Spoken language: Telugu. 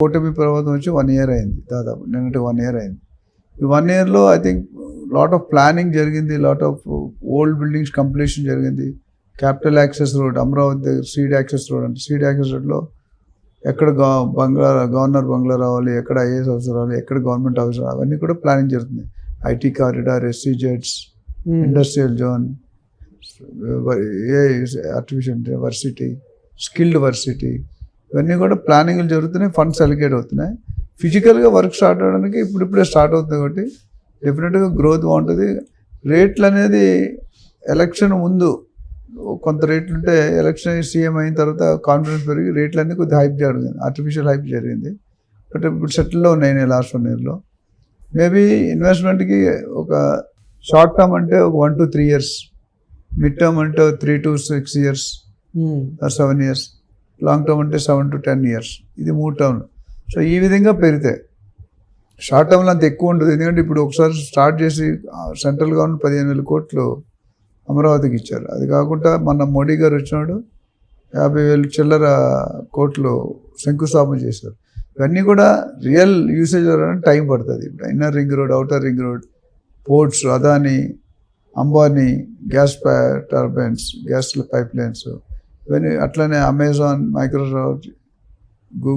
కూటమి ప్రభుత్వం వచ్చి 1 year అయింది, దాదాపు నిన్నటి 1 year అయింది. ఈ 1 yearలో I think lot of planning జరిగింది, lot of old buildings completion జరిగింది. క్యాపిటల్ యాక్సెస్ రోడ్, అమరావతి దగ్గర సీడ్ యాక్సెస్ రోడ్ అంటే సీడ్ యాక్సెస్ రోడ్లో ఎక్కడ గవర్నర్ బంగ్లా రావాలి, ఎక్కడ ఐఏఎస్ ఆఫీసర్ రావాలి, ఎక్కడ గవర్నమెంట్ ఆఫీసర్ రావాలి, అవన్నీ కూడా ప్లానింగ్ జరుగుతుంది. IT corridor, SEZs, industrial zone, artificial varsity, skilled varsity, ఇవన్నీ కూడా ప్లానింగ్లు జరుగుతున్నాయి, ఫండ్స్ అలికేట్ అవుతున్నాయి. ఫిజికల్గా వర్క్ స్టార్ట్ అవ్వడానికి ఇప్పుడిప్పుడే స్టార్ట్ అవుతుంది కాబట్టి డెఫినెట్గా గ్రోత్ బాగుంటుంది. రేట్లు అనేది ఎలక్షన్ ముందు కొంత రేట్లు ఉంటే ఎలక్షన్ సీఎం అయిన తర్వాత కాన్ఫిడెన్స్ పెరిగి రేట్లన్నీ కొద్దిగా హైప్ జరిగింది, ఆర్టిఫిషియల్ హైప్ జరిగింది. బట్ ఇప్పుడు సెటిల్లో ఉన్నాయి లాస్ట్ 1 yearలో. మేబీ ఇన్వెస్ట్మెంట్కి ఒక షార్ట్ టర్మ్ అంటే ఒక 1 to 3 years, మిడ్ టర్మ్ అంటే 3 to 6 years, 7 years, long term అంటే 7 to 10 years. ఇది 3 టర్మ్లు. సో ఈ విధంగా పెరిగితే షార్ట్ టర్మ్లో అంత ఎక్కువ ఉండదు. ఎందుకంటే ఇప్పుడు ఒకసారి స్టార్ట్ చేసి సెంట్రల్ గవర్నమెంట్ 15,000 కోట్లు అమరావతికి ఇచ్చారు. అది కాకుండా మన మోడీ గారు వచ్చినాడు 50,000 చిల్లర కోట్లు శంకుస్థాపన చేశారు. ఇవన్నీ కూడా రియల్ యూసేజ్ అవ్వడానికి టైం పడుతుంది. ఇప్పుడు inner ring road, outer ring road, ports, Adani, Ambani, gas turbines, gas pipe lines, ఇవన్నీ అట్లనే అమెజాన్, మైక్రోసాఫ్ట్, గూగుల్